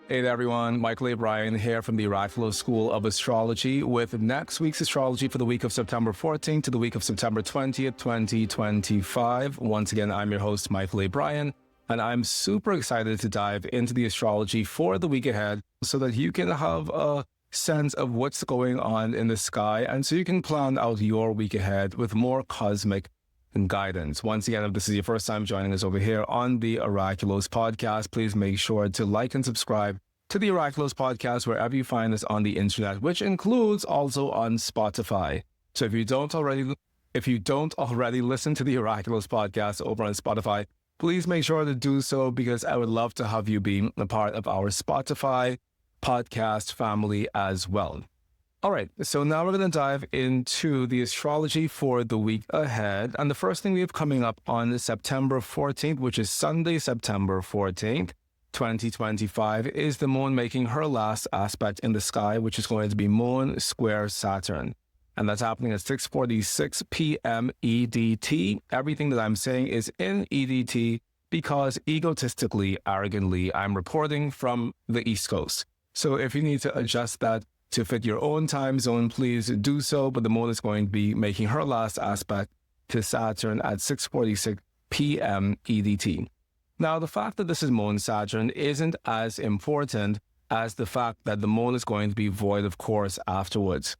Hey there everyone, Mychal Bryan here from the Oraculos School of Astrology with next week's astrology for the week of September 14th to the week of September 20th, 2025. Once again, I'm your host, Mychal Bryan, and I'm super excited to dive into the astrology for the week ahead so that you can have a sense of what's going on in the sky and so you can plan out your week ahead with more cosmic guidance. Once again, if this is your first time joining us over here on the Oraculos podcast, please make sure to like and subscribe to the Oraculos podcast wherever you find us on the internet, which includes also on Spotify. So if you don't already listen to the Oraculos podcast over on Spotify, please make sure to do so because I would love to have you be a part of our Spotify podcast family as well. All right, so now we're going to dive into the astrology for the week ahead. And the first thing we have coming up on September 14th, which is Sunday, September 14th, 2025, is the moon making her last aspect in the sky, which is going to be Moon Square Saturn. And that's happening at 6:46 p.m. EDT. Everything that I'm saying is in EDT because egotistically, arrogantly, I'm reporting from the East Coast. So if you need to adjust that to fit your own time zone, please do so. But the moon is going to be making her last aspect to Saturn at 6:46 p.m. EDT. Now, the fact that this is Moon Saturn isn't as important as the fact that the moon is going to be void of course afterwards.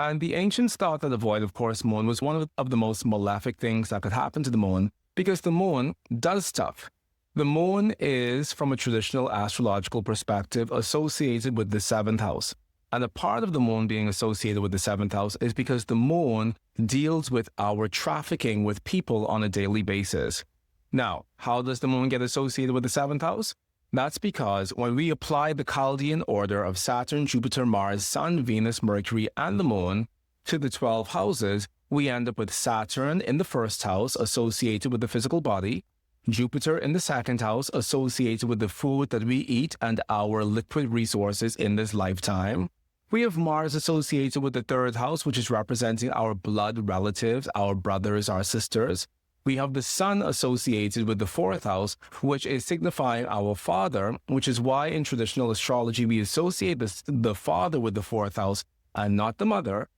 And the ancients thought that the void of course moon was one of the most malefic things that could happen to the moon because the moon does stuff. The moon is, from a traditional astrological perspective, associated with the seventh house. And a part of the moon being associated with the seventh house is because the moon deals with our trafficking with people on a daily basis. Now, how does the moon get associated with the seventh house? That's because when we apply the Chaldean order of Saturn, Jupiter, Mars, Sun, Venus, Mercury, and the moon to the 12 houses, we end up with Saturn in the first house associated with the physical body, Jupiter in the second house associated with the food that we eat and our liquid resources in this lifetime. We have Mars associated with the third house, which is representing our blood relatives, our brothers, our sisters. We have the Sun associated with the fourth house, which is signifying our father, which is why in traditional astrology we associate the father with the fourth house and not the mother.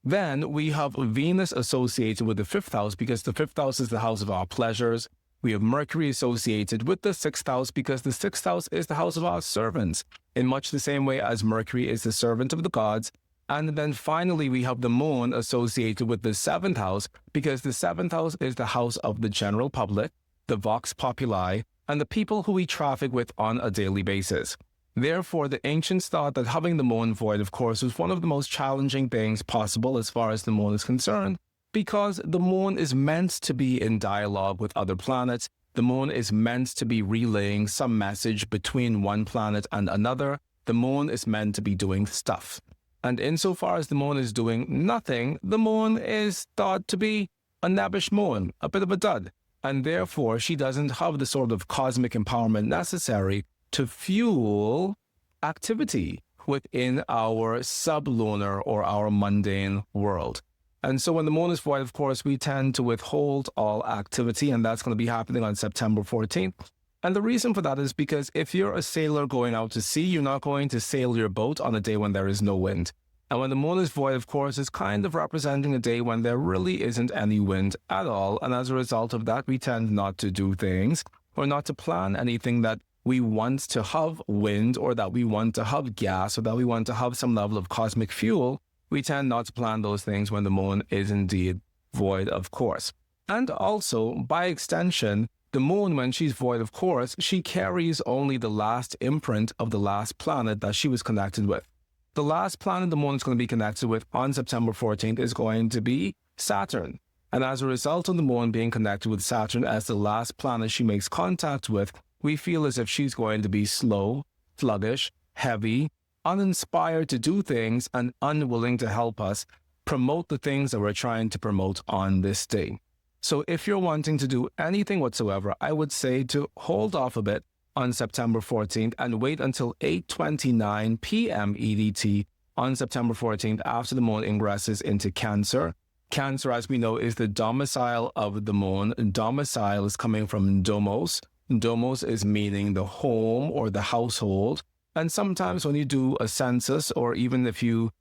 Then we have Venus associated with the fifth house because the fifth house is the house of our pleasures. We have Mercury associated with the sixth house because the sixth house is the house of our servants, in much the same way as Mercury is the servant of the gods. And then finally, we have the moon associated with the seventh house because the seventh house is the house of the general public, the vox populi, and the people who we traffic with on a daily basis. Therefore, the ancients thought that having the moon void, of course, was one of the most challenging things possible as far as the moon is concerned, because the moon is meant to be in dialogue with other planets. The moon is meant to be relaying some message between one planet and another. The moon is meant to be doing stuff. And insofar as the moon is doing nothing, the moon is thought to be a nebbish moon, a bit of a dud. And therefore, she doesn't have the sort of cosmic empowerment necessary to fuel activity within our sublunar or our mundane world. And so when the moon is void, of course, we tend to withhold all activity, and that's going to be happening on September 14th. And the reason for that is because if you're a sailor going out to sea, you're not going to sail your boat on a day when there is no wind. And when the moon is void, of course, it's kind of representing a day when there really isn't any wind at all. And as a result of that, we tend not to do things or not to plan anything that we want to have wind or that we want to have gas or that we want to have some level of cosmic fuel. We tend not to plan those things when the moon is indeed void, of course. And also, by extension, the moon, when she's void, of course, she carries only the last imprint of the last planet that she was connected with. The last planet the moon is going to be connected with on September 14th is going to be Saturn. And as a result of the moon being connected with Saturn as the last planet she makes contact with, we feel as if she's going to be slow, sluggish, heavy, uninspired to do things, and unwilling to help us promote the things that we're trying to promote on this day. So if you're wanting to do anything whatsoever, I would say to hold off a bit on September 14th and wait until 8:29 p.m. EDT on September 14th after the moon ingresses into Cancer. Cancer, as we know, is the domicile of the moon. Domicile is coming from domos. Domos is meaning the home or the household. And sometimes when you do a census, or even if you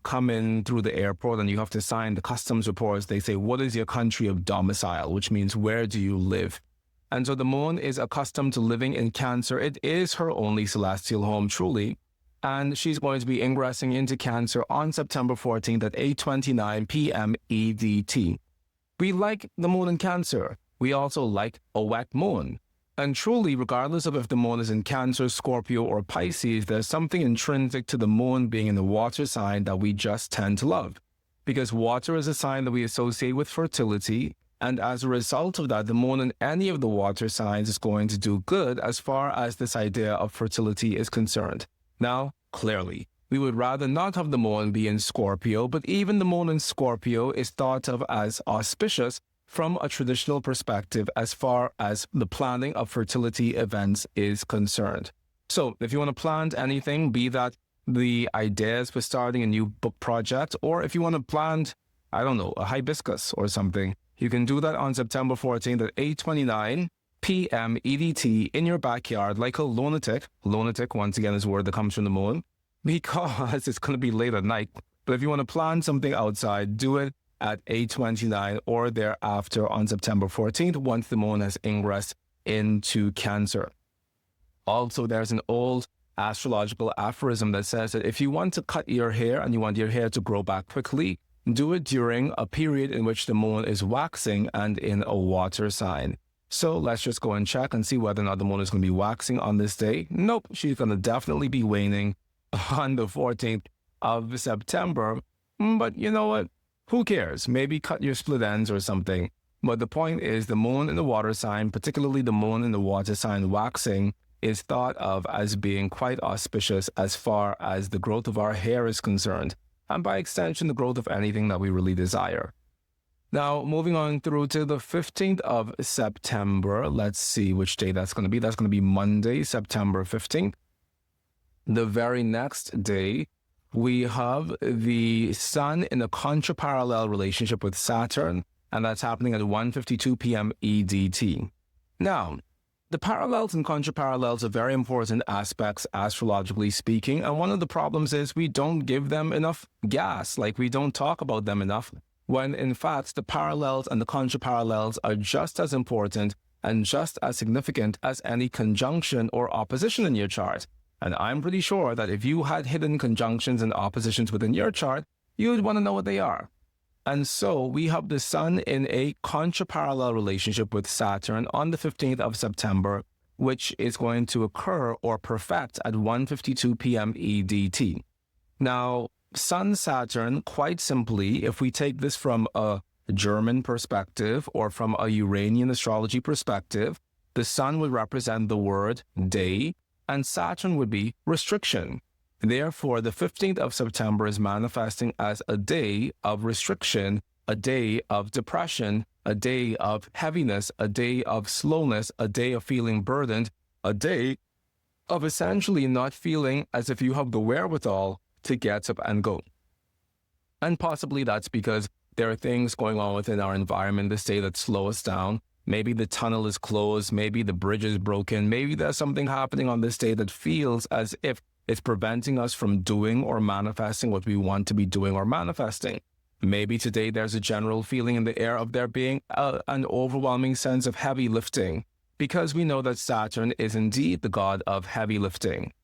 come in through the airport and you have to sign the customs reports, they say, what is your country of domicile, which means where do you live? And so the moon is accustomed to living in Cancer. It is her only celestial home, truly. And she's going to be ingressing into Cancer on September 14th at 8:29 p.m. EDT. We like the moon in Cancer. We also like a wet moon. And truly, regardless of if the moon is in Cancer, Scorpio, or Pisces, there's something intrinsic to the moon being in the water sign that we just tend to love. Because water is a sign that we associate with fertility, and as a result of that, the moon in any of the water signs is going to do good as far as this idea of fertility is concerned. Now, clearly, we would rather not have the moon be in Scorpio, but even the moon in Scorpio is thought of as auspicious from a traditional perspective as far as the planning of fertility events is concerned. So if you want to plan anything, be that the ideas for starting a new book project, or if you want to plant, I don't know, a hibiscus or something, you can do that on September 14th at 8:29 p.m. EDT in your backyard like a lunatic. Lunatic, once again, is a word that comes from the moon, because it's going to be late at night. But if you want to plan something outside, do it at 8:29 or thereafter on September 14th once the moon has ingressed into Cancer. Also, there's an old astrological aphorism that says that if you want to cut your hair and you want your hair to grow back quickly, do it during a period in which the moon is waxing and in a water sign. So let's just go and check and see whether or not the moon is going to be waxing on this day. Nope, she's going to definitely be waning on the 14th of September. But you know what? Who cares? Maybe cut your split ends or something. But the point is, the moon in the water sign, particularly the moon in the water sign waxing, is thought of as being quite auspicious as far as the growth of our hair is concerned, and by extension, the growth of anything that we really desire. Now, moving on through to the 15th of September, let's see which day that's going to be. That's going to be Monday, September 15th. The very next day, we have the Sun in a contra-parallel relationship with Saturn, and that's happening at 1:52 p.m. EDT. Now, the parallels and contra-parallels are very important aspects, astrologically speaking, and one of the problems is we don't give them enough gas, like we don't talk about them enough, when in fact the parallels and the contra-parallels are just as important and just as significant as any conjunction or opposition in your chart. And I'm pretty sure that if you had hidden conjunctions and oppositions within your chart, you would want to know what they are. And so we have the Sun in a contra-parallel relationship with Saturn on the 15th of September, which is going to occur or perfect at 1:52 p.m. EDT. Now, Sun-Saturn, quite simply, if we take this from a German perspective or from a Uranian astrology perspective, the Sun would represent the word day, and Saturn would be restriction. Therefore, the 15th of September is manifesting as a day of restriction, a day of depression, a day of heaviness, a day of slowness, a day of feeling burdened, a day of essentially not feeling as if you have the wherewithal to get up and go. And possibly that's because there are things going on within our environment this day that slow us down. Maybe the tunnel is closed, maybe the bridge is broken, maybe there's something happening on this day that feels as if it's preventing us from doing or manifesting what we want to be doing or manifesting. Maybe today there's a general feeling in the air of there being an overwhelming sense of heavy lifting, because we know that Saturn is indeed the god of heavy lifting.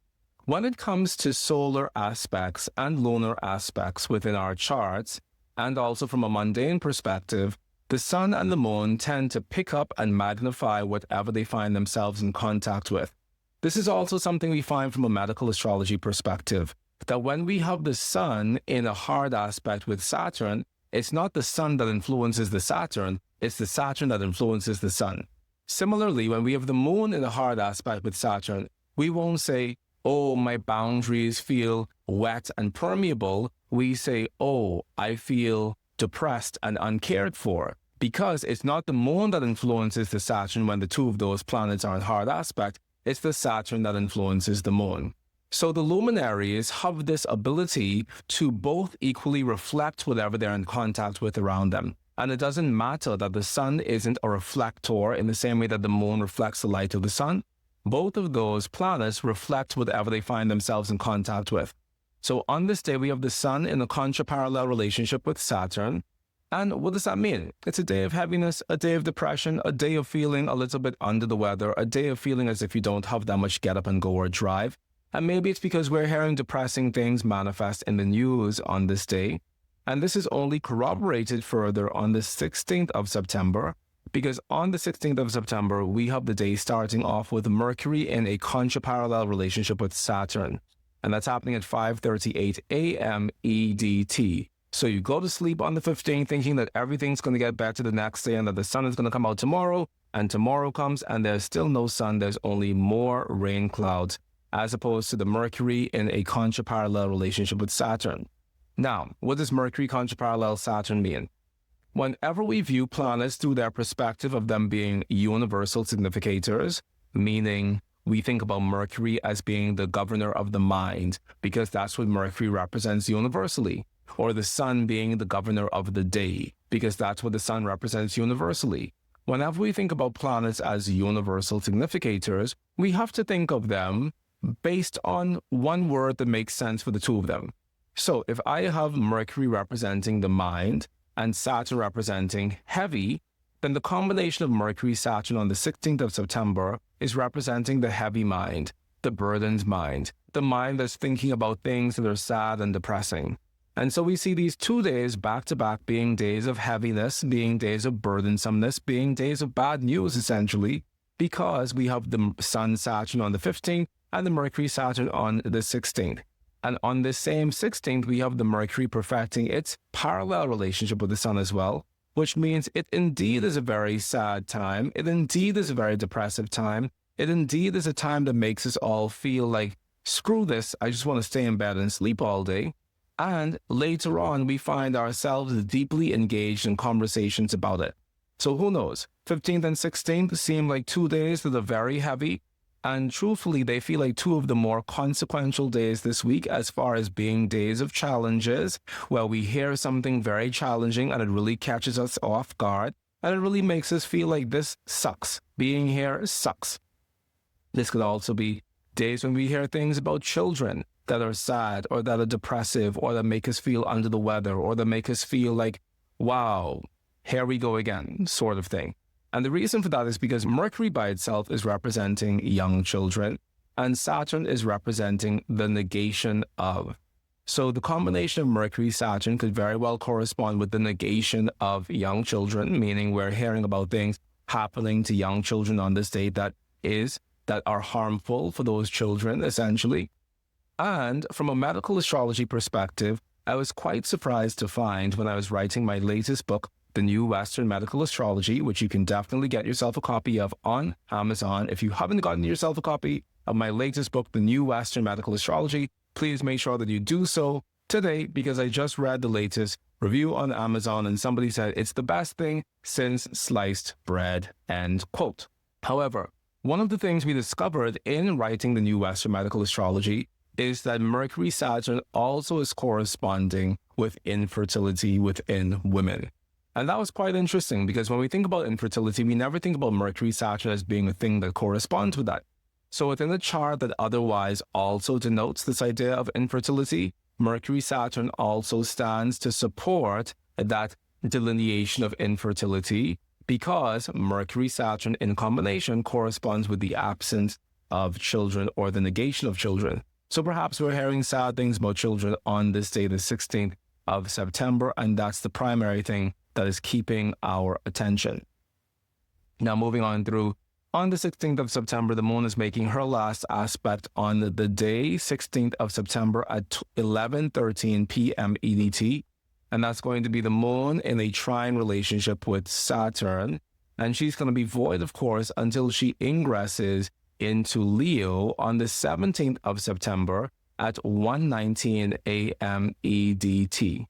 When it comes to solar aspects and lunar aspects within our charts, and also from a mundane perspective, the Sun and the Moon tend to pick up and magnify whatever they find themselves in contact with. This is also something we find from a medical astrology perspective, that when we have the Sun in a hard aspect with Saturn, it's not the Sun that influences the Saturn, it's the Saturn that influences the Sun. Similarly, when we have the Moon in a hard aspect with Saturn, we won't say, oh, my boundaries feel wet and permeable. We say, oh, I feel depressed and uncared for, because it's not the Moon that influences the Saturn when the two of those planets are in hard aspect, it's the Saturn that influences the Moon. So the luminaries have this ability to both equally reflect whatever they're in contact with around them. And it doesn't matter that the Sun isn't a reflector in the same way that the Moon reflects the light of the Sun. both of those planets reflect whatever they find themselves in contact with. So on this day, we have the Sun in a contra-parallel relationship with Saturn. And what does that mean? It's a day of heaviness, a day of depression, a day of feeling a little bit under the weather, a day of feeling as if you don't have that much get up and go or drive. And maybe it's because we're hearing depressing things manifest in the news on this day. And this is only corroborated further on the 16th of September, because on the 16th of September, we have the day starting off with Mercury in a contra-parallel relationship with Saturn. And that's happening at 5:38 a.m. EDT. So you go to sleep on the 15th thinking that everything's going to get better the next day and that the sun is going to come out tomorrow, and tomorrow comes and there's still no sun, there's only more rain clouds, as opposed to the Mercury in a contra-parallel relationship with Saturn. Now, what does Mercury Contra-Parallel Saturn mean? Whenever we view planets through their perspective of them being universal significators, meaning we think about Mercury as being the governor of the mind, because that's what Mercury represents universally, or the sun being the governor of the day, because that's what the sun represents universally. Whenever we think about planets as universal significators, we have to think of them based on one word that makes sense for the two of them. So if I have Mercury representing the mind and Saturn representing heavy, then the combination of Mercury-Saturn on the 16th of September is representing the heavy mind, the burdened mind, the mind that's thinking about things that are sad and depressing. And so we see these 2 days back-to-back being days of heaviness, being days of burdensomeness, being days of bad news, essentially, because we have the Sun-Saturn on the 15th and the Mercury-Saturn on the 16th. And on this same 16th, we have the Mercury perfecting its parallel relationship with the Sun as well, which means it indeed is a very sad time. It indeed is a very depressive time. It indeed is a time that makes us all feel like, screw this, I just want to stay in bed and sleep all day. And later on, we find ourselves deeply engaged in conversations about it. So who knows? 15th and 16th seem like 2 days that are very heavy. And truthfully, they feel like 2 of the more consequential days this week as far as being days of challenges, where we hear something very challenging and it really catches us off guard. And it really makes us feel like this sucks. Being here sucks. This could also be days when we hear things about children that are sad or that are depressive or that make us feel under the weather or that make us feel like, wow, here we go again, sort of thing. And the reason for that is because Mercury by itself is representing young children and Saturn is representing the negation of. So the combination of Mercury-Saturn could very well correspond with the negation of young children, meaning we're hearing about things happening to young children on this day that are harmful for those children, essentially. And from a medical astrology perspective, I was quite surprised to find when I was writing my latest book, The New Western Medical Astrology, which you can definitely get yourself a copy of on Amazon. If you haven't gotten yourself a copy of my latest book, The New Western Medical Astrology, please make sure that you do so today, because I just read the latest review on Amazon and somebody said it's the best thing since sliced bread, end quote. However, one of the things we discovered in writing The New Western Medical Astrology is that Mercury-Saturn also is corresponding with infertility within women. And that was quite interesting because when we think about infertility, we never think about Mercury-Saturn as being a thing that corresponds with that. So within a chart that otherwise also denotes this idea of infertility, Mercury-Saturn also stands to support that delineation of infertility because Mercury-Saturn in combination corresponds with the absence of children or the negation of children. So perhaps we're hearing sad things about children on this day, the 16th of September, and that's the primary thing that is keeping our attention. Now moving on through, on the 16th of September, the moon is making her last aspect on the day 16th of September at 11:13 p.m. EDT, and that's going to be the moon in a trine relationship with Saturn, and she's going to be void, of course, until she ingresses into Leo on the 17th of September at 1:19 a.m. EDT.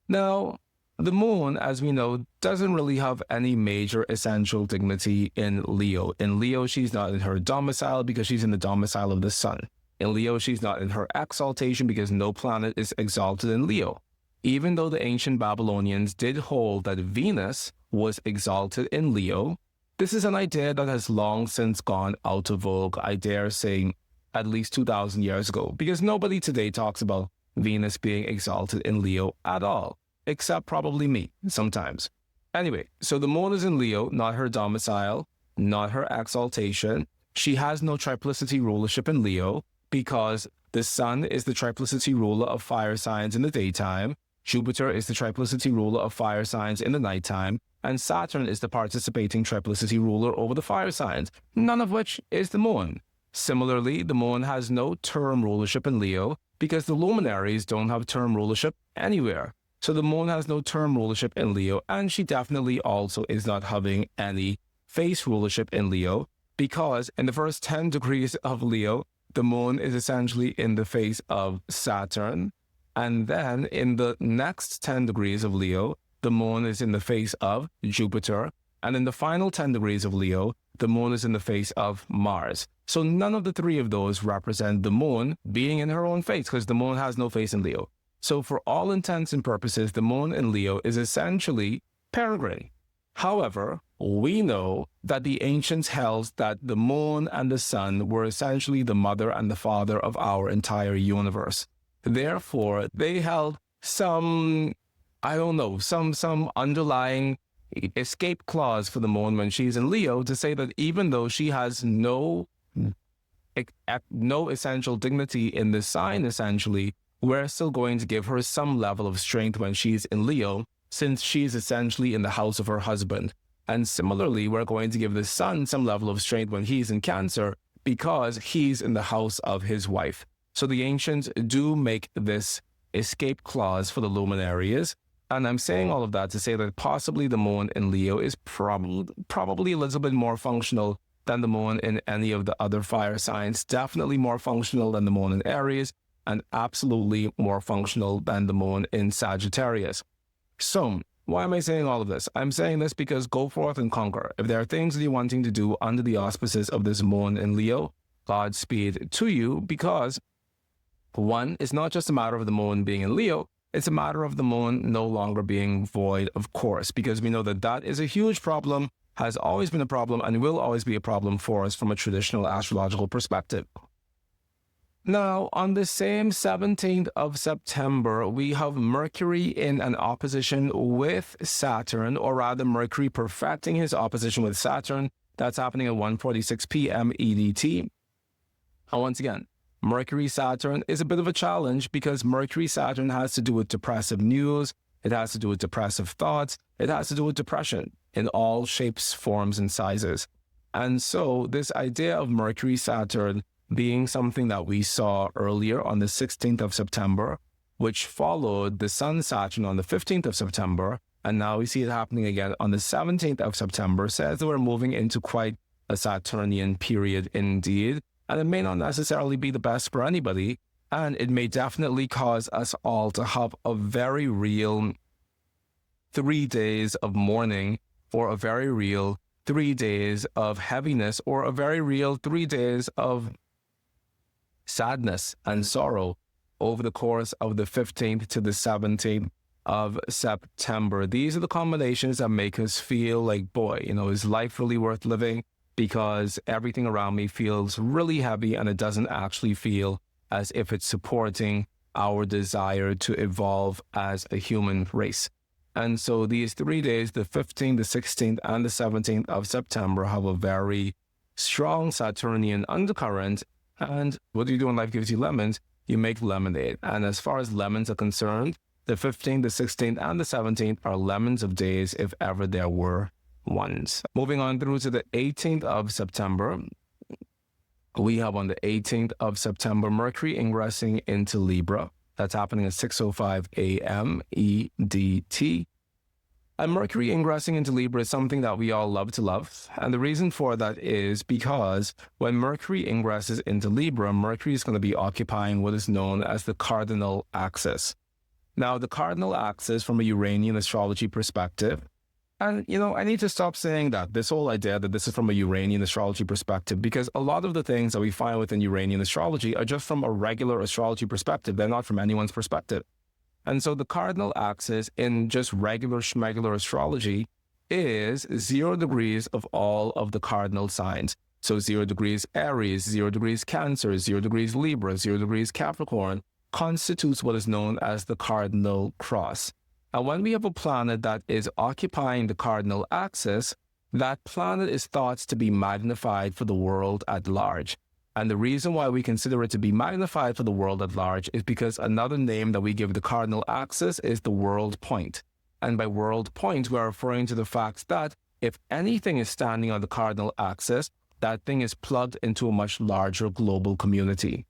Now, the moon, as we know, doesn't really have any major essential dignity in Leo. In Leo, she's not in her domicile because she's in the domicile of the sun. In Leo, she's not in her exaltation because no planet is exalted in Leo. Even though the ancient Babylonians did hold that Venus was exalted in Leo, This is an idea that has long since gone out of vogue, I dare say, at least 2,000 years ago, because nobody today talks about Venus being exalted in Leo at all, except probably me sometimes. Anyway, so the moon is in Leo, not her domicile, not her exaltation. She has no triplicity rulership in Leo because the sun is the triplicity ruler of fire signs in the daytime, Jupiter is the triplicity ruler of fire signs in the nighttime, and Saturn is the participating triplicity ruler over the fire signs, none of which is the moon. Similarly, the moon has no term rulership in Leo because the luminaries don't have term rulership anywhere. So the moon has no term rulership in Leo, and she definitely also is not having any face rulership in Leo because in the first 10 degrees of Leo, the moon is essentially in the face of Saturn. And then in the next 10 degrees of Leo, the moon is in the face of Jupiter. And in the final 10 degrees of Leo, the moon is in the face of Mars. So none of the three of those represent the moon being in her own face because the moon has no face in Leo. So for all intents and purposes, the moon in Leo is essentially peregrine. However, we know that the ancients held that the moon and the sun were essentially the mother and the father of our entire universe. Therefore, they held some underlying escape clause for the moon when she's in Leo to say that even though she has no essential dignity in the sign, essentially, we're still going to give her some level of strength when she's in Leo, since she's essentially in the house of her husband. And similarly, we're going to give the sun some level of strength when he's in Cancer because he's in the house of his wife. So the ancients do make this escape clause for the luminaries. And I'm saying all of that to say that possibly the moon in Leo is probably a little bit more functional than the moon in any of the other fire signs, definitely more functional than the moon in Aries, and absolutely more functional than the moon in Sagittarius. So, why am I saying all of this? I'm saying this because go forth and conquer. If there are things that you're wanting to do under the auspices of this moon in Leo, Godspeed to you, because one, it's not just a matter of the moon being in Leo, it's a matter of the moon no longer being void, of course, because we know that that is a huge problem, has always been a problem, and will always be a problem for us from a traditional astrological perspective. Now, on the same 17th of September, we have Mercury in an opposition with Saturn, or rather Mercury perfecting his opposition with Saturn. That's happening at 1:46 p.m. EDT. And once again, Mercury-Saturn is a bit of a challenge because Mercury-Saturn has to do with depressive news, it has to do with depressive thoughts, it has to do with depression in all shapes, forms, and sizes. And so this idea of Mercury-Saturn being something that we saw earlier on the 16th of September, which followed the Sun-Saturn on the 15th of September, and now we see it happening again on the 17th of September, says that we're moving into quite a Saturnian period indeed, and it may not necessarily be the best for anybody, and it may definitely cause us all to have a very real 3 days of mourning, or a very real 3 days of heaviness, or a very real 3 days of sadness and sorrow over the course of the 15th to the 17th of September. These are the combinations that make us feel like, boy, is life really worth living? Because everything around me feels really heavy and it doesn't actually feel as if it's supporting our desire to evolve as a human race. And so these 3 days, the 15th, the 16th, and the 17th of September, have a very strong Saturnian undercurrent. And what do you do when life gives you lemons? You make lemonade. And as far as lemons are concerned, the 15th, the 16th, and the 17th are lemons of days if ever there were ones. Moving on through to the 18th of September, we have on the 18th of September, Mercury ingressing into Libra. That's happening at 6:05 a.m. EDT. And Mercury ingressing into Libra is something that we all love to love. And the reason for that is because when Mercury ingresses into Libra, Mercury is going to be occupying what is known as the cardinal axis. Now, the cardinal axis from a Uranian astrology perspective, and I need to stop saying that, this whole idea that this is from a Uranian astrology perspective, because a lot of the things that we find within Uranian astrology are just from a regular astrology perspective. They're not from anyone's perspective. And so the cardinal axis in just regular schmegular astrology is 0 degrees of all of the cardinal signs. So 0 degrees Aries, 0 degrees Cancer, 0 degrees Libra, 0 degrees Capricorn constitutes what is known as the cardinal cross. And when we have a planet that is occupying the cardinal axis, that planet is thought to be magnified for the world at large. And the reason why we consider it to be magnified for the world at large is because another name that we give the cardinal axis is the world point. And by world point, we're referring to the fact that if anything is standing on the cardinal axis, that thing is plugged into a much larger global community.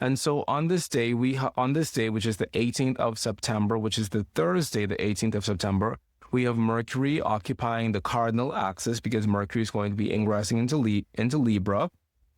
And so on this day, which is the 18th of September, which is the Thursday, the 18th of September, we have Mercury occupying the cardinal axis because Mercury is going to be ingressing into Libra.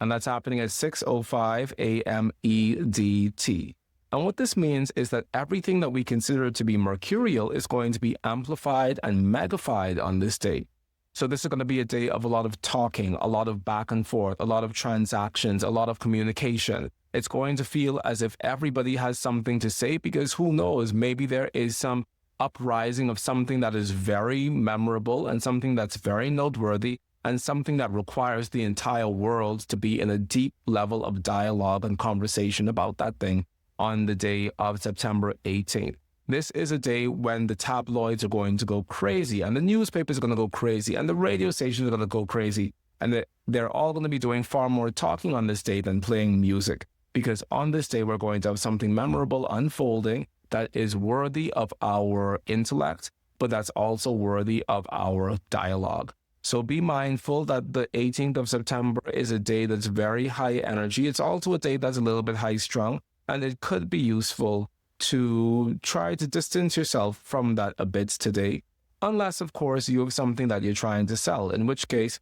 And that's happening at 6:05 a.m. EDT. And what this means is that everything that we consider to be mercurial is going to be amplified and magnified on this day. So this is going to be a day of a lot of talking, a lot of back and forth, a lot of transactions, a lot of communication. It's going to feel as if everybody has something to say because who knows, maybe there is some uprising of something that is very memorable and something that's very noteworthy and something that requires the entire world to be in a deep level of dialogue and conversation about that thing on the day of September 18th. This is a day when the tabloids are going to go crazy and the newspapers are going to go crazy and the radio stations are going to go crazy. And they're all going to be doing far more talking on this day than playing music. Because on this day, we're going to have something memorable unfolding that is worthy of our intellect, but that's also worthy of our dialogue. So be mindful that the 18th of September is a day that's very high energy. It's also a day that's a little bit high strung, and it could be useful to try to distance yourself from that a bit today, unless, of course, you have something that you're trying to sell, in which case,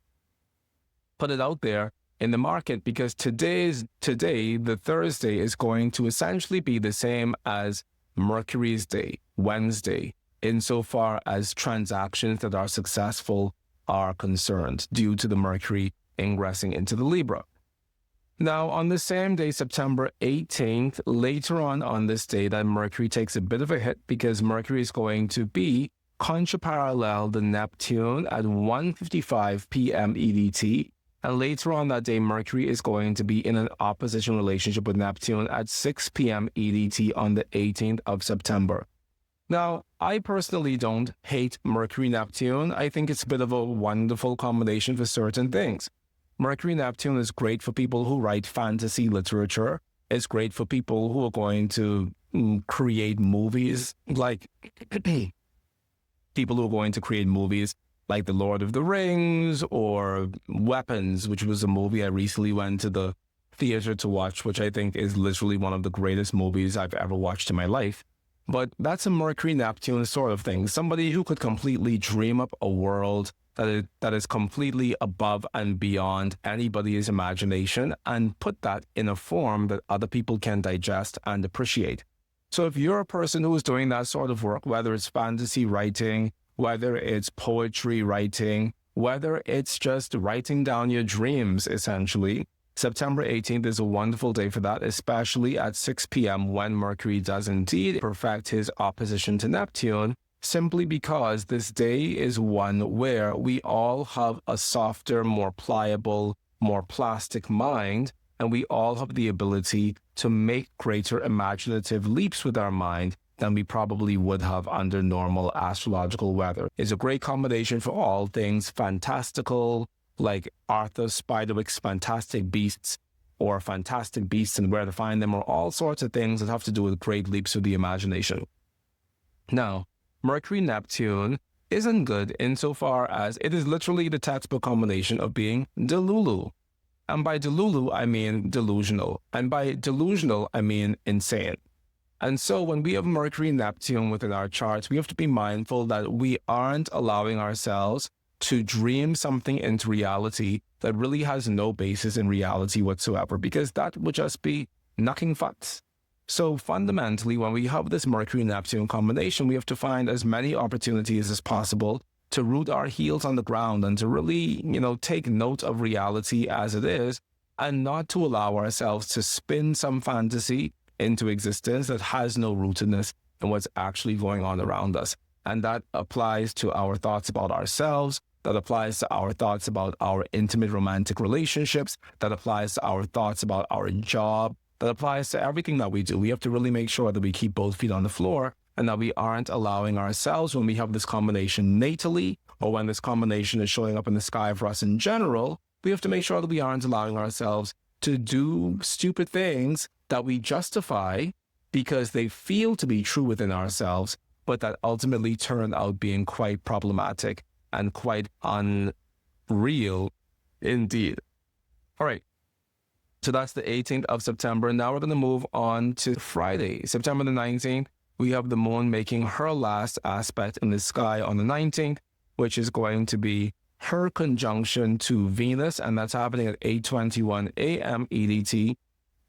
put it out there in the market, because today, the Thursday, is going to essentially be the same as Mercury's day, Wednesday, insofar as transactions that are successful are concerned due to the Mercury ingressing into the Libra. Now, on the same day, September 18th, later on this day, that Mercury takes a bit of a hit because Mercury is going to be contra-parallel the Neptune at 1:55 p.m. EDT. And later on that day, Mercury is going to be in an opposition relationship with Neptune at 6 p.m. EDT on the 18th of September. Now, I personally don't hate Mercury-Neptune. I think it's a bit of a wonderful combination for certain things. Mercury-Neptune is great for people who write fantasy literature. It's great for people who are going to create movies, like people who are going to create movies like The Lord of the Rings or Weapons, which was a movie I recently went to the theater to watch, which I think is literally one of the greatest movies I've ever watched in my life. But that's a Mercury-Neptune sort of thing. Somebody who could completely dream up a world that is completely above and beyond anybody's imagination and put that in a form that other people can digest and appreciate. So if you're a person who is doing that sort of work, whether it's fantasy writing, whether it's poetry writing, whether it's just writing down your dreams, essentially, September 18th is a wonderful day for that, especially at 6 p.m. when Mercury does indeed perfect his opposition to Neptune, simply because this day is one where we all have a softer, more pliable, more plastic mind, and we all have the ability to make greater imaginative leaps with our mind than we probably would have under normal astrological weather. It's a great combination for all things fantastical, like Arthur Spiderwick's Fantastic Beasts, or Fantastic Beasts and Where to Find Them, or all sorts of things that have to do with great leaps of the imagination. Now, Mercury-Neptune isn't good insofar as it is literally the textbook combination of being delulu. And by delulu, I mean delusional. And by delusional, I mean insane. And so when we have Mercury-Neptune within our charts, we have to be mindful that we aren't allowing ourselves to dream something into reality that really has no basis in reality whatsoever, because that would just be knocking facts. So fundamentally, when we have this Mercury-Neptune combination, we have to find as many opportunities as possible to root our heels on the ground and to really, take note of reality as it is, and not to allow ourselves to spin some fantasy into existence that has no rootedness in what's actually going on around us. And that applies to our thoughts about ourselves. That applies to our thoughts about our intimate romantic relationships. That applies to our thoughts about our job. That applies to everything that we do. We have to really make sure that we keep both feet on the floor and that we aren't allowing ourselves, when we have this combination natally, or when this combination is showing up in the sky for us in general, we have to make sure that we aren't allowing ourselves to do stupid things that we justify because they feel to be true within ourselves, but that ultimately turn out being quite problematic and quite unreal indeed. All right. So that's the 18th of September. Now we're going to move on to Friday, September the 19th. We have the moon making her last aspect in the sky on the 19th, which is going to be her conjunction to Venus, and that's happening at 8:21 a.m. EDT.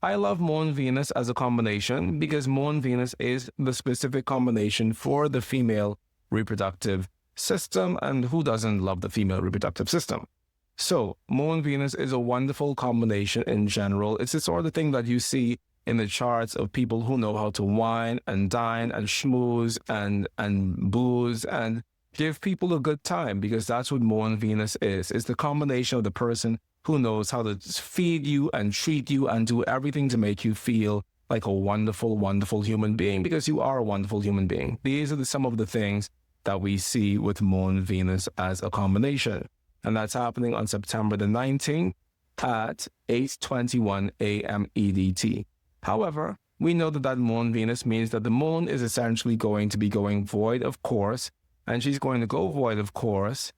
I love Moon-Venus as a combination because Moon-Venus is the specific combination for the female reproductive system, and who doesn't love the female reproductive system? So Moon-Venus is a wonderful combination in general. It's the sort of thing that you see in the charts of people who know how to wine and dine and schmooze and booze and give people a good time, because that's what Moon-Venus is. It's the combination of the person who knows how to feed you and treat you and do everything to make you feel like a wonderful, wonderful human being, because you are a wonderful human being. These are some of the things that we see with Moon-Venus as a combination. And that's happening on September the 19th at 8:21 a.m. EDT. However, we know that Moon-Venus means that the moon is essentially going to be going void of course, and she's going to go void of course,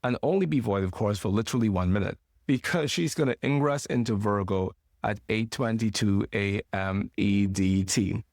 and only be void of course for literally 1 minute, because she's going to ingress into Virgo at 8:22 a.m. EDT.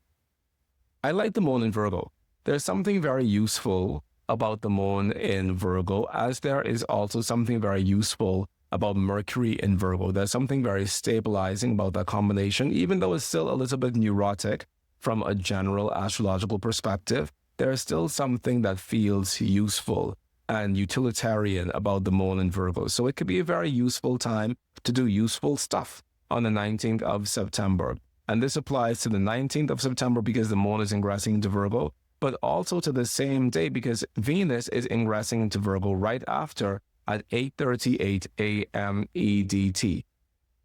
I like the moon in Virgo. There's something very useful about the moon in Virgo, as there is also something very useful about Mercury in Virgo. There's something very stabilizing about that combination, even though it's still a little bit neurotic from a general astrological perspective. There's still something that feels useful and utilitarian about the moon in Virgo. So it could be a very useful time to do useful stuff on the 19th of September. And this applies to the 19th of September because the moon is ingressing into Virgo, but also to the same day because Venus is ingressing into Virgo right after at 8:38 a.m. EDT.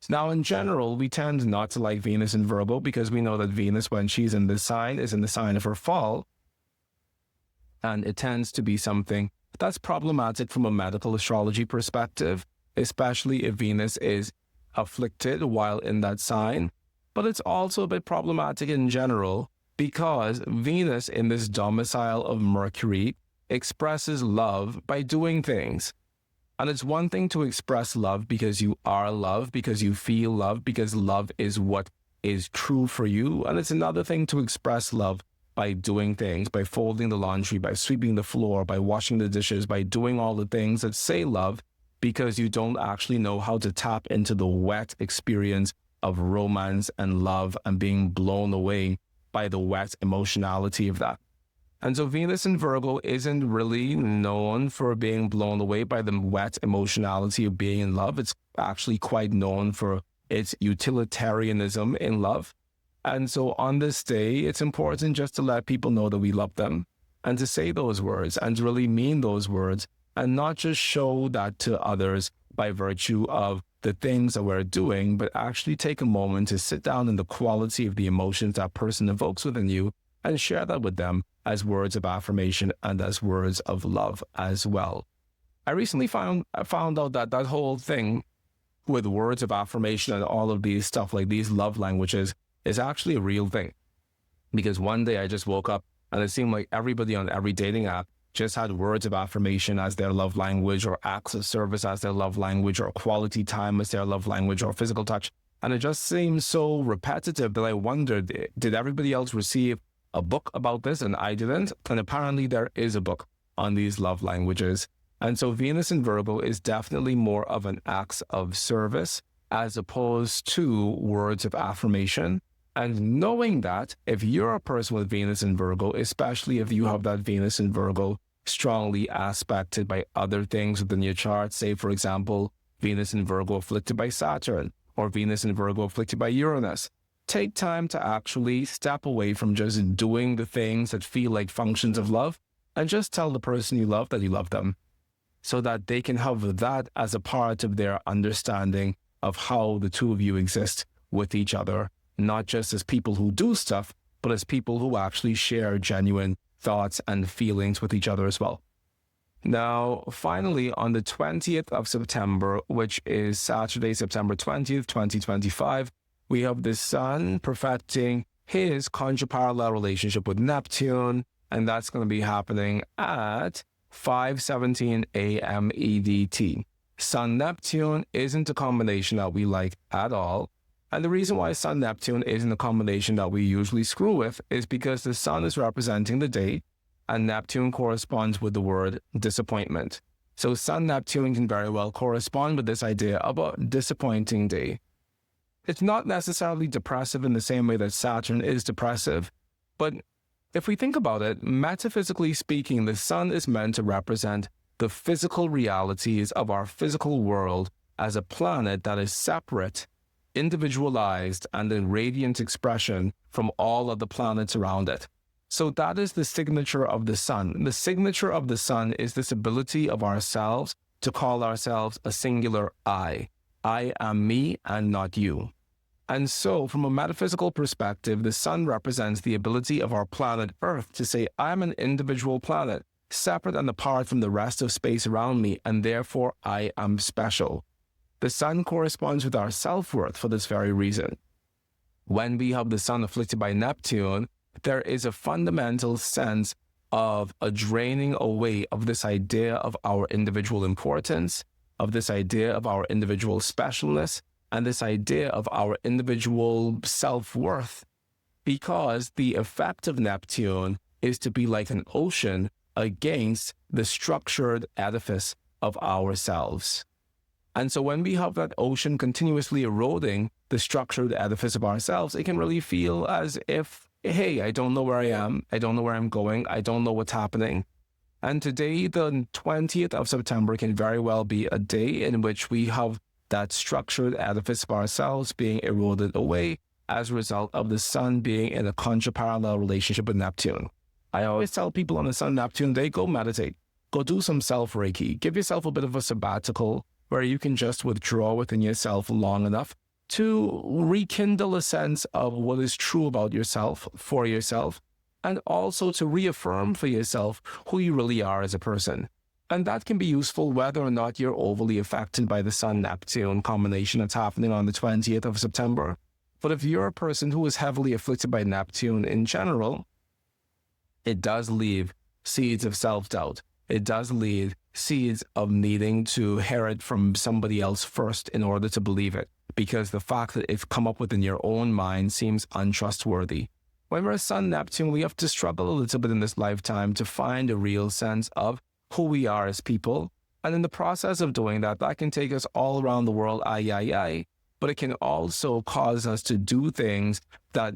Now, in general, we tend not to like Venus in Virgo because we know that Venus, when she's in this sign, is in the sign of her fall. And it tends to be something that's problematic from a medical astrology perspective, especially if Venus is afflicted while in that sign. But it's also a bit problematic in general because Venus in this domicile of Mercury expresses love by doing things. And it's one thing to express love because you are love, because you feel love, because love is what is true for you. And it's another thing to express love by doing things, by folding the laundry, by sweeping the floor, by washing the dishes, by doing all the things that say love, because you don't actually know how to tap into the wet experience of romance and love and being blown away by the wet emotionality of that. And so Venus in Virgo isn't really known for being blown away by the wet emotionality of being in love. It's actually quite known for its utilitarianism in love. And so on this day, it's important just to let people know that we love them and to say those words and to really mean those words and not just show that to others by virtue of the things that we're doing, but actually take a moment to sit down in the quality of the emotions that person evokes within you and share that with them as words of affirmation and as words of love as well. I recently found out that whole thing with words of affirmation and all of these stuff, like these love languages, is actually a real thing. Because one day I just woke up and it seemed like everybody on every dating app just had words of affirmation as their love language, or acts of service as their love language, or quality time as their love language, or physical touch. And it just seemed so repetitive that I wondered, did everybody else receive a book about this and I didn't? And apparently there is a book on these love languages. And so Venus in Virgo is definitely more of an acts of service as opposed to words of affirmation. And knowing that if you're a person with Venus in Virgo, especially if you have that Venus in Virgo strongly aspected by other things within your chart, say for example, Venus in Virgo afflicted by Saturn or Venus in Virgo afflicted by Uranus, take time to actually step away from just doing the things that feel like functions of love and just tell the person you love that you love them, so that they can have that as a part of their understanding of how the two of you exist with each other, not just as people who do stuff, but as people who actually share genuine thoughts and feelings with each other as well. Now, finally, on the 20th of September, which is Saturday, September 20th, 2025, we have the Sun perfecting his contra-parallel relationship with Neptune, and that's going to be happening at 5:17 a.m. EDT. Sun-Neptune isn't a combination that we like at all. And the reason why Sun-Neptune isn't a combination that we usually screw with is because the Sun is representing the day, and Neptune corresponds with the word disappointment. So Sun-Neptune can very well correspond with this idea of a disappointing day. It's not necessarily depressive in the same way that Saturn is depressive, but if we think about it, metaphysically speaking, the Sun is meant to represent the physical realities of our physical world as a planet that is separate, individualized, and a radiant expression from all of the planets around it. So that is the signature of the Sun. The signature of the Sun is this ability of ourselves to call ourselves a singular I. I am me and not you. And so from a metaphysical perspective, the Sun represents the ability of our planet Earth to say, I'm an individual planet, separate and apart from the rest of space around me, and therefore I am special. The Sun corresponds with our self-worth for this very reason. When we have the Sun afflicted by Neptune, there is a fundamental sense of a draining away of this idea of our individual importance, of this idea of our individual specialness, and this idea of our individual self-worth, because the effect of Neptune is to be like an ocean against the structured edifice of ourselves. And so when we have that ocean continuously eroding the structured edifice of ourselves, it can really feel as if, hey, I don't know where I am, I don't know where I'm going, I don't know what's happening. And today, the 20th of September, can very well be a day in which we have that structured edifice of ourselves being eroded away as a result of the Sun being in a contra-parallel relationship with Neptune. I always tell people on the Sun-Neptune day, go meditate, go do some self-Reiki, give yourself a bit of a sabbatical where you can just withdraw within yourself long enough to rekindle a sense of what is true about yourself, for yourself, and also to reaffirm for yourself who you really are as a person. And that can be useful whether or not you're overly affected by the Sun-Neptune combination that's happening on the 20th of September. But if you're a person who is heavily afflicted by Neptune in general, it does leave seeds of self-doubt. It does leave seeds of needing to hear it from somebody else first in order to believe it, because the fact that it's come up within your own mind seems untrustworthy. When we're Sun-Neptune, we have to struggle a little bit in this lifetime to find a real sense of who we are as people. And in the process of doing that, that can take us all around the world, but it can also cause us to do things that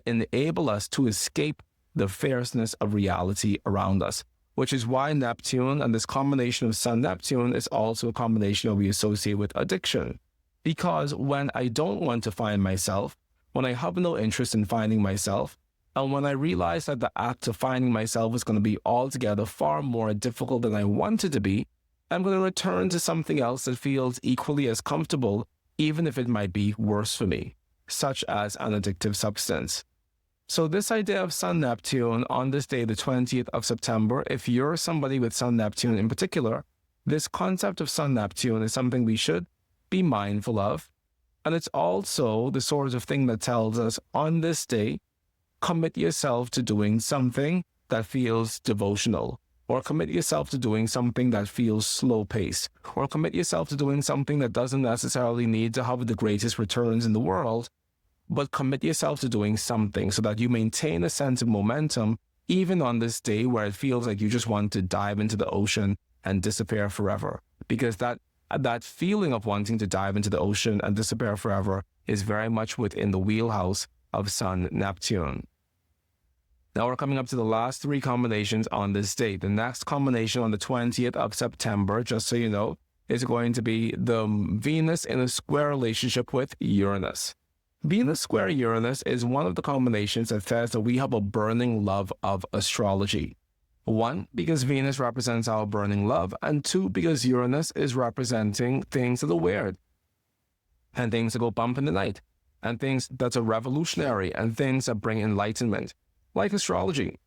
enable us to escape the fierceness of reality around us, which is why Neptune and this combination of Sun-Neptune is also a combination that we associate with addiction. Because when I don't want to find myself, when I have no interest in finding myself, and when I realize that the act of finding myself is going to be altogether far more difficult than I want it to be, I'm going to return to something else that feels equally as comfortable, even if it might be worse for me, such as an addictive substance. So this idea of Sun-Neptune on this day, the 20th of September, if you're somebody with Sun-Neptune in particular, this concept of Sun-Neptune is something we should be mindful of. And it's also the sort of thing that tells us on this day, commit yourself to doing something that feels devotional, or commit yourself to doing something that feels slow-paced, or commit yourself to doing something that doesn't necessarily need to have the greatest returns in the world, but commit yourself to doing something so that you maintain a sense of momentum, even on this day where it feels like you just want to dive into the ocean and disappear forever. Because that feeling of wanting to dive into the ocean and disappear forever is very much within the wheelhouse of Sun-Neptune. Now we're coming up to the last three combinations on this date. The next combination on the 20th of September, just so you know, is going to be the Venus in a square relationship with Uranus. Venus square Uranus is one of the combinations that says that we have a burning love of astrology. One, because Venus represents our burning love, and two, because Uranus is representing things that are weird, and things that go bump in the night, and things that are revolutionary, and things that bring enlightenment, like astrology.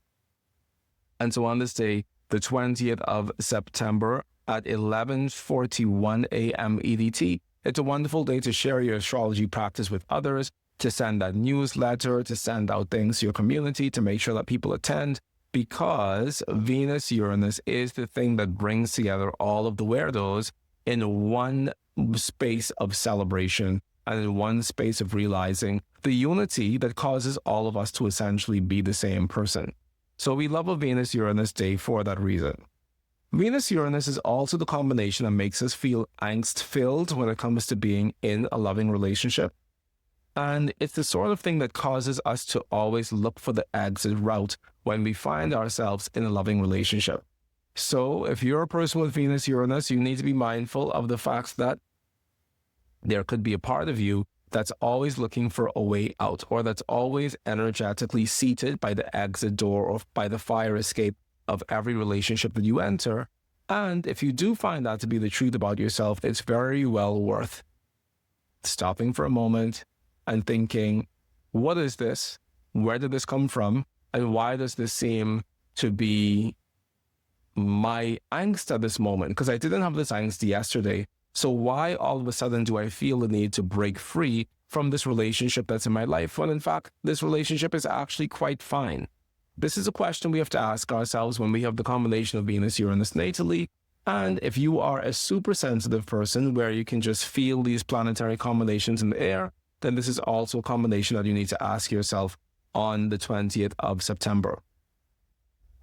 And so on this day, the 20th of September at 11:41 a.m. EDT, it's a wonderful day to share your astrology practice with others, to send that newsletter, to send out things to your community, to make sure that people attend, because Venus-Uranus is the thing that brings together all of the weirdos in one space of celebration and in one space of realizing the unity that causes all of us to essentially be the same person. So we love a Venus-Uranus day for that reason. Venus-Uranus is also the combination that makes us feel angst-filled when it comes to being in a loving relationship. And it's the sort of thing that causes us to always look for the exit route when we find ourselves in a loving relationship. So if you're a person with Venus-Uranus, you need to be mindful of the fact that there could be a part of you that's always looking for a way out, or that's always energetically seated by the exit door or by the fire escape of every relationship that you enter. And if you do find that to be the truth about yourself, it's very well worth stopping for a moment and thinking, what is this? Where did this come from? And why does this seem to be my angst at this moment? Because I didn't have this angst yesterday. So why all of a sudden do I feel the need to break free from this relationship that's in my life, when in fact, this relationship is actually quite fine? This is a question we have to ask ourselves when we have the combination of Venus-Uranus natally. And if you are a super sensitive person where you can just feel these planetary combinations in the air, then this is also a combination that you need to ask yourself on the 20th of September.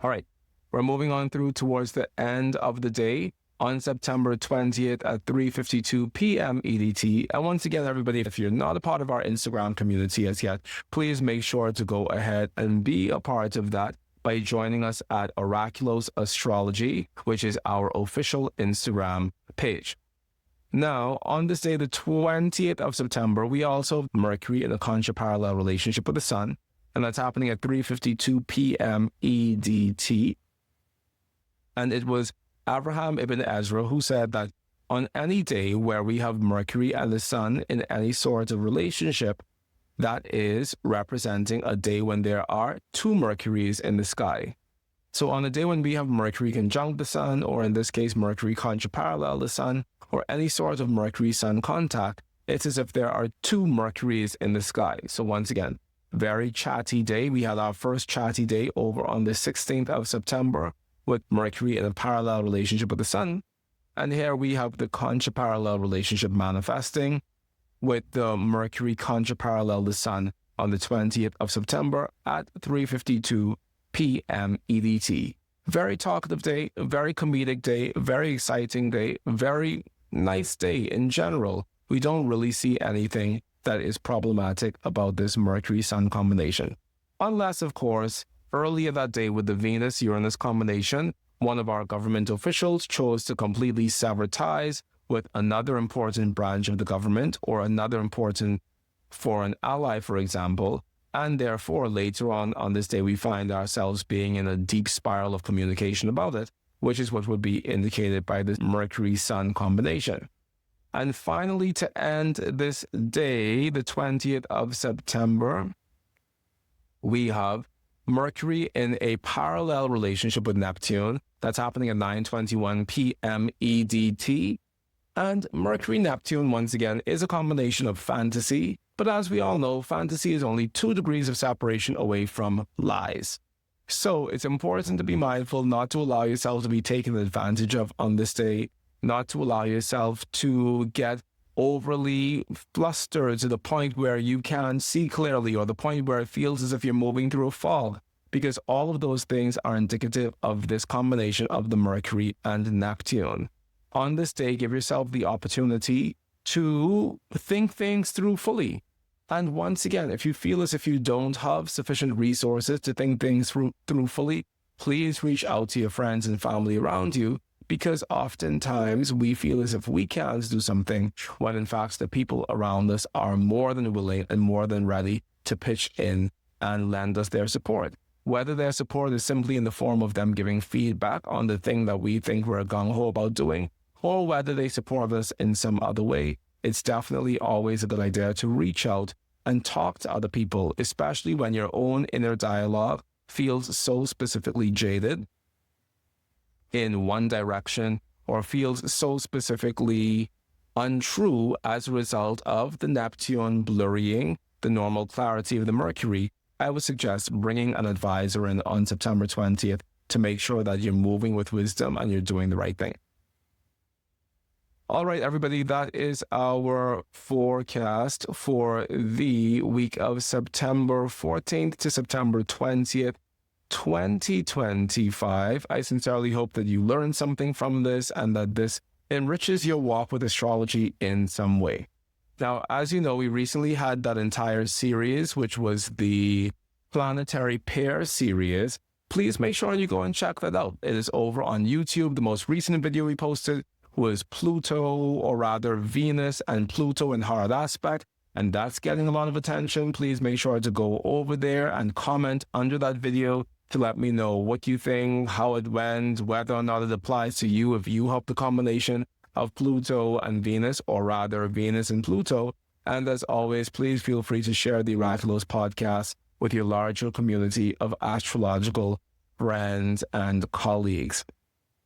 All right, we're moving on through towards the end of the day on September 20th at 3:52 p.m. EDT. And once again, everybody, if you're not a part of our Instagram community as yet, please make sure to go ahead and be a part of that by joining us at Oraculos Astrology, which is our official Instagram page. Now, on this day, the 20th of September, we also have Mercury in a contra-parallel relationship with the Sun, and that's happening at 3:52 p.m. EDT. And it was Abraham ibn Ezra who said that on any day where we have Mercury and the Sun in any sort of relationship, that is representing a day when there are two Mercuries in the sky. So on a day when we have Mercury conjunct the Sun, or in this case, Mercury contra-parallel the Sun, or any sort of Mercury-Sun contact, it's as if there are two Mercuries in the sky. So once again, very chatty day. We had our first chatty day over on the 16th of September with Mercury in a parallel relationship with the Sun. And here we have the contra-parallel relationship manifesting with the Mercury contra-parallel the Sun on the 20th of September at 3:52 p.m. EDT. Very talkative day, very comedic day, very exciting day, very nice day in general. We don't really see anything that is problematic about this Mercury-Sun combination. Unless, of course, earlier that day with the Venus-Uranus combination, one of our government officials chose to completely sever ties with another important branch of the government or another important foreign ally, for example, and therefore later on this day we find ourselves being in a deep spiral of communication about it, which is what would be indicated by this Mercury-Sun combination. And finally, to end this day, the 20th of September, we have Mercury in a parallel relationship with Neptune. That's happening at 9:21 p.m. EDT. And Mercury-Neptune, once again, is a combination of fantasy. But as we all know, fantasy is only 2 degrees of separation away from lies. So it's important to be mindful not to allow yourself to be taken advantage of on this day, not to allow yourself to get overly flustered to the point where you can't see clearly, or the point where it feels as if you're moving through a fog, because all of those things are indicative of this combination of the Mercury and Neptune. On this day, give yourself the opportunity to think things through fully. And once again, if you feel as if you don't have sufficient resources to think things through fully, please reach out to your friends and family around you, because oftentimes we feel as if we can't do something when in fact the people around us are more than willing and more than ready to pitch in and lend us their support. Whether their support is simply in the form of them giving feedback on the thing that we think we're gung-ho about doing, or whether they support us in some other way, it's definitely always a good idea to reach out and talk to other people, especially when your own inner dialogue feels so specifically jaded in one direction, or feels so specifically untrue as a result of the Neptune blurring the normal clarity of the Mercury. I would suggest bringing an advisor in on September 20th to make sure that you're moving with wisdom and you're doing the right thing. All right, everybody, that is our forecast for the week of September 14th to September 20th, 2025. I sincerely hope that you learned something from this and that this enriches your walk with astrology in some way. Now, as you know, we recently had that entire series, which was the Planetary Pair series. Please make sure you go and check that out. It is over on YouTube. The most recent video we posted was Pluto, or rather Venus and Pluto in hard aspect, and that's getting a lot of attention. Please make sure to go over there and comment under that video to let me know what you think, how it went, whether or not it applies to you, if you have the combination of Pluto and Venus, or rather Venus and Pluto. And as always, please feel free to share the Oraculos podcast with your larger community of astrological friends and colleagues.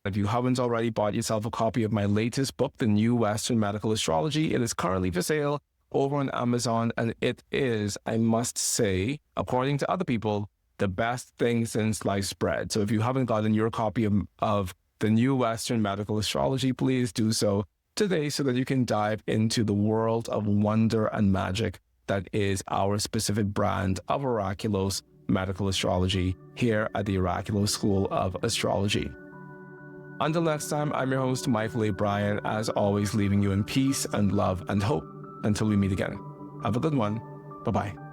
If you haven't already bought yourself a copy of my latest book, The New Western Medical Astrology, it is currently for sale over on Amazon, and it is, I must say, according to other people, the best thing since sliced bread. So if you haven't gotten your copy of The New Western Medical Astrology, please do so today so that you can dive into the world of wonder and magic that is our specific brand of Oraculos Medical Astrology here at the Oraculos School of Astrology. Until next time, I'm your host, Mychal Bryan, as always, leaving you in peace and love and hope until we meet again. Have a good one. Bye-bye.